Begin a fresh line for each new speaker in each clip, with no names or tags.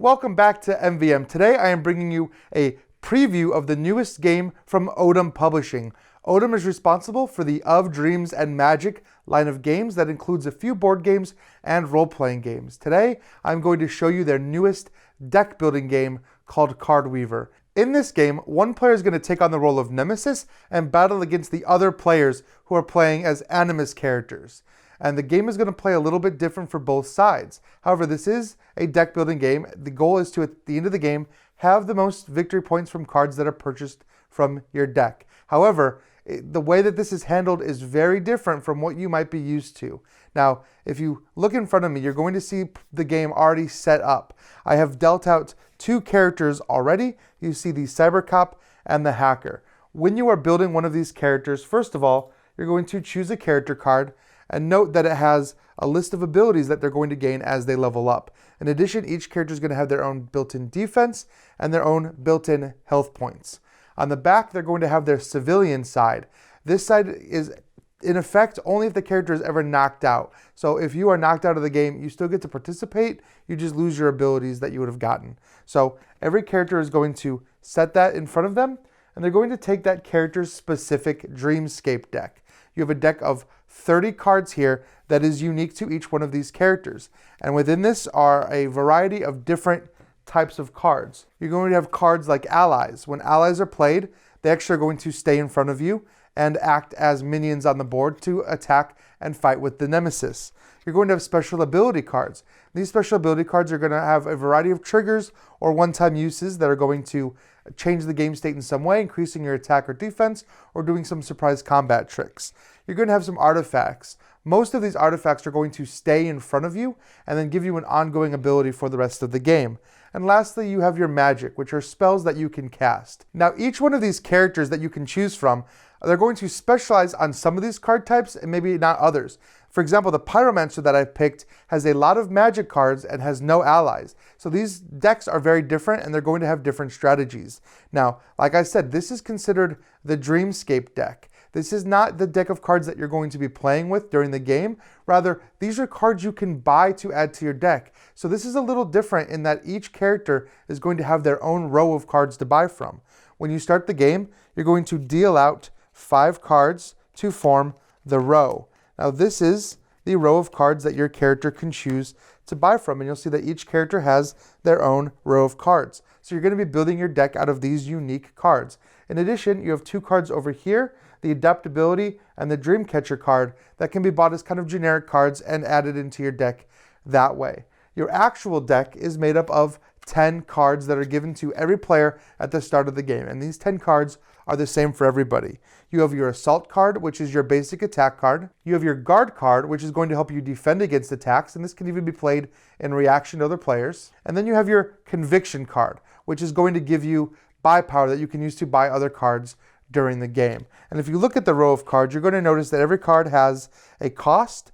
welcome back to MVM. Today I am bringing you a preview of the newest game from ODAM Publishing. ODAM is responsible for the Of Dreams and Magic line of games that includes a few board games and role-playing games. Today I'm going to show you their newest deck building game called Cardweaver. In this game, one player is going to take on the role of Nemesis and battle against the other players who are playing as Animus characters. And the game is going to play a little bit different for both sides. However, this is a deck building game. The goal is to, at the end of the game, have the most victory points from cards that are purchased from your deck. However, the way that this is handled is very different from what you might be used to. Now, if you look in front of me, you're going to see the game already set up. I have dealt out two characters already. You see the Cyber Cop and the Hacker. When you are building one of these characters, first of all, you're going to choose a character card and note that it has a list of abilities that they're going to gain as they level up. In addition, each character is going to have their own built-in defense and their own built-in health points. On the back, they're going to have their civilian side. This side is in effect only if the character is ever knocked out. So if you are knocked out of the game, you still get to participate, you just lose your abilities that you would have gotten. So every character is going to set that in front of them, and they're going to take that character's specific Dreamscape deck. You have a deck of 30 cards here that is unique to each one of these characters. And within this are a variety of different types of cards. You're going to have cards like allies. When allies are played, they actually are going to stay in front of you and act as minions on the board to attack and fight with the nemesis. You're going to have special ability cards. These special ability cards are going to have a variety of triggers or one-time uses that are going to change the game state in some way, increasing your attack or defense, or doing some surprise combat tricks. You're going to have some artifacts. Most of these artifacts are going to stay in front of you and then give you an ongoing ability for the rest of the game. And lastly, you have your magic, which are spells that you can cast. Now, each one of these characters that you can choose from, they're going to specialize on some of these card types and maybe not others. For example, the Pyromancer that I've picked has a lot of magic cards and has no allies. So these decks are very different and they're going to have different strategies. Now, like I said, this is considered the Dreamscape deck. This is not the deck of cards that you're going to be playing with during the game. Rather, these are cards you can buy to add to your deck. So this is a little different in that each character is going to have their own row of cards to buy from. When you start the game, you're going to deal out 5 cards to form the row. Now this is the row of cards that your character can choose to buy from, and you'll see that each character has their own row of cards. So you're going to be building your deck out of these unique cards. In addition, you have 2 cards over here, the Adaptability and the Dreamcatcher card that can be bought as kind of generic cards and added into your deck that way. Your actual deck is made up of 10 cards that are given to every player at the start of the game, and these 10 cards are the same for everybody. You have your Assault card, which is your basic attack card. You have your Guard card, which is going to help you defend against attacks, and this can even be played in reaction to other players. And then you have your Conviction card, which is going to give you buy power that you can use to buy other cards during the game. And if you look at the row of cards, you're going to notice that every card has a cost.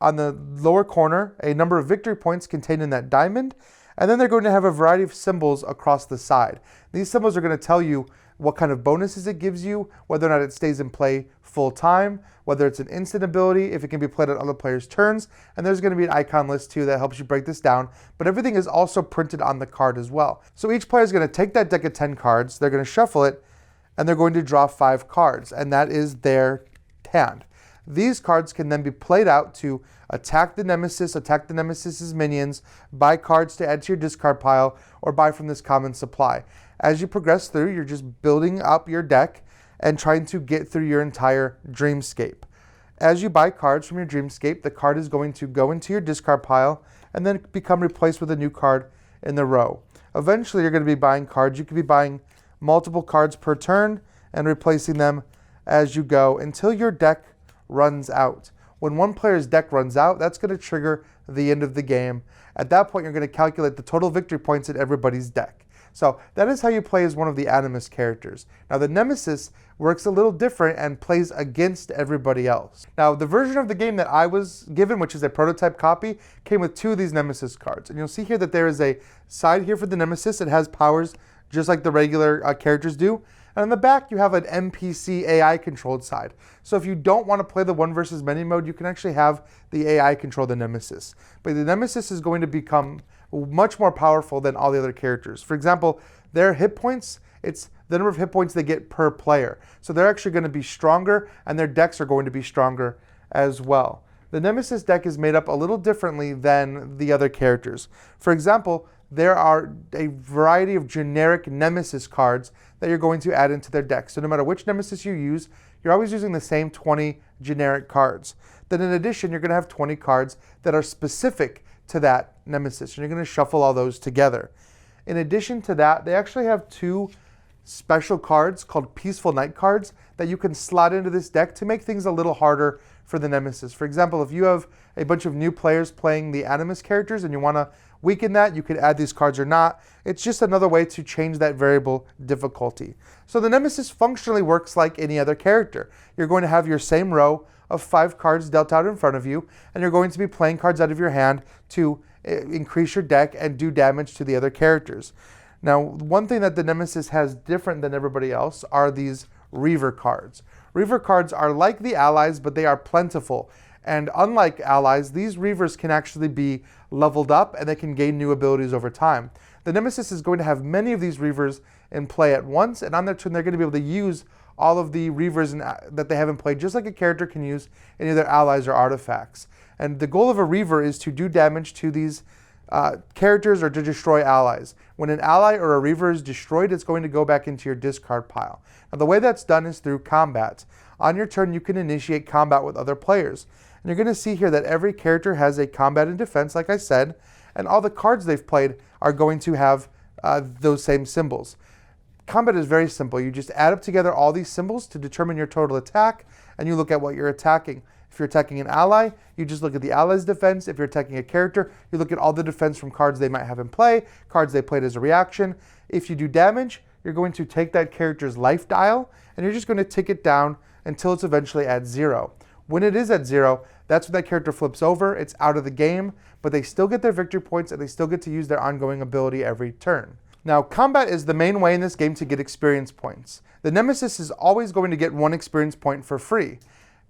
On the lower corner, a number of victory points contained in that diamond, and then they're going to have a variety of symbols across the side. These symbols are going to tell you what kind of bonuses it gives you, whether or not it stays in play full time, whether it's an instant ability, if it can be played on other players' turns, and there's going to be an icon list too that helps you break this down, but everything is also printed on the card as well. So each player is going to take that deck of 10 cards, they're going to shuffle it, and they're going to draw 5 cards, and that is their hand. These cards can then be played out to attack the Nemesis's minions, buy cards to add to your discard pile, or buy from this common supply. As you progress through, you're just building up your deck and trying to get through your entire Dreamscape. As you buy cards from your Dreamscape, the card is going to go into your discard pile and then become replaced with a new card in the row. Eventually, you're going to be buying cards. You could be buying multiple cards per turn and replacing them as you go until your deck runs out. When one player's deck runs out, that's going to trigger the end of the game. At that point, you're going to calculate the total victory points in everybody's deck. So that is how you play as one of the Animus characters. Now the Nemesis works a little different and plays against everybody else. Now the version of the game that I was given, which is a prototype copy, came with 2 of these Nemesis cards. And you'll see here that there is a side here for the Nemesis. It has powers just like the regular characters do. And on the back, you have an NPC AI controlled side. So if you don't want to play the 1 versus many mode, you can actually have the AI control the Nemesis. But the Nemesis is going to become much more powerful than all the other characters. For example, their hit points, it's the number of hit points they get per player. So they're actually going to be stronger, and their decks are going to be stronger as well. The Nemesis deck is made up a little differently than the other characters. For example, there are a variety of generic Nemesis cards that you're going to add into their deck. So no matter which Nemesis you use, you're always using the same 20 generic cards. Then in addition, you're going to have 20 cards that are specific to that Nemesis, and you're going to shuffle all those together. In addition to that, they actually have 2 special cards called Peaceful Night cards that you can slot into this deck to make things a little harder for the Nemesis. For example, if you have a bunch of new players playing the Animus characters and you want to weaken that, you could add these cards or not. It's just another way to change that variable difficulty. So the Nemesis functionally works like any other character. You're going to have your same row of 5 cards dealt out in front of you, and you're going to be playing cards out of your hand to increase your deck and do damage to the other characters. Now, one thing that the Nemesis has different than everybody else are these Reaver cards. Reaver cards are like the allies, but they are plentiful. And unlike allies, these Reavers can actually be leveled up and they can gain new abilities over time. The Nemesis is going to have many of these Reavers in play at once, and on their turn they're going to be able to use all of the Reavers that they have in play, just like a character can use any of their allies or artifacts. And the goal of a Reaver is to do damage to these characters or to destroy allies. When an ally or a Reaver is destroyed, it's going to go back into your discard pile. Now the way that's done is through combat. On your turn, you can initiate combat with other players. And you're going to see here that every character has a combat and defense, like I said, and all the cards they've played are going to have those same symbols. Combat is very simple. You just add up together all these symbols to determine your total attack, and you look at what you're attacking. If you're attacking an ally, you just look at the ally's defense. If you're attacking a character, you look at all the defense from cards they might have in play, cards they played as a reaction. If you do damage, you're going to take that character's life dial, and you're just going to tick it down until it's eventually at 0. When it is at 0, that's when that character flips over. It's out of the game, but they still get their victory points, and they still get to use their ongoing ability every turn. Now, combat is the main way in this game to get experience points. The Nemesis is always going to get 1 experience point for free.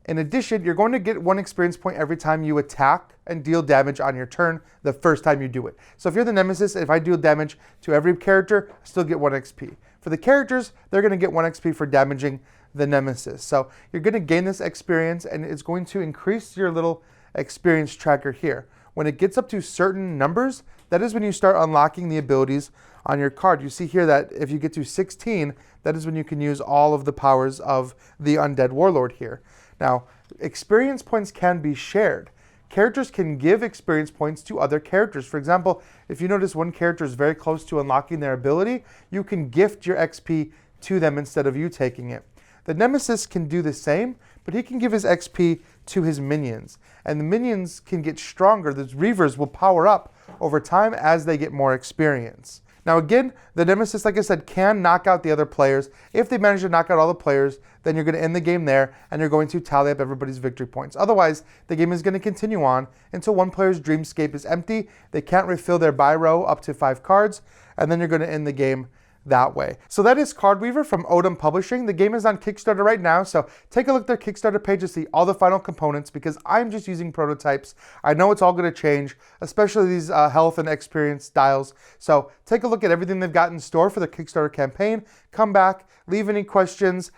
In addition, you're going to get 1 experience point every time you attack and deal damage on your turn the first time you do it. So if you're the Nemesis, if I deal damage to every character, I still get 1 XP. For the characters, they're going to get 1 XP for damaging the Nemesis. So you're going to gain this experience, and it's going to increase your little experience tracker here. When it gets up to certain numbers, that is when you start unlocking the abilities on your card. You see here that if you get to 16, that is when you can use all of the powers of the Undead Warlord here. Now, experience points can be shared. Characters can give experience points to other characters. For example, if you notice one character is very close to unlocking their ability, you can gift your XP to them instead of you taking it. The Nemesis can do the same, but he can give his XP to his minions. And the minions can get stronger. The Reavers will power up over time as they get more experience. Now again, the Nemesis, like I said, can knock out the other players. If they manage to knock out all the players, then you're going to end the game there, and you're going to tally up everybody's victory points. Otherwise, the game is going to continue on until one player's dreamscape is empty. They can't refill their buy row up to 5 cards, and then you're going to end the game that way. So that is Cardweaver from ODAM Publishing. The game is on Kickstarter right now, so take a look at their Kickstarter page to see all the final components, because I'm just using prototypes. I know it's all going to change, especially these health and experience dials. So take a look at everything they've got in store for the Kickstarter campaign. Come back, leave any questions,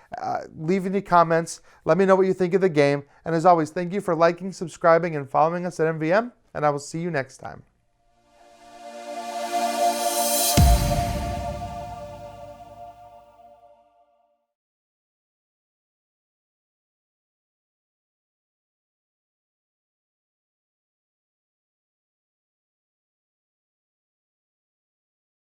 leave any comments. Let me know what you think of the game. And as always, thank you for liking, subscribing, and following us at MVM, and I will see you next time.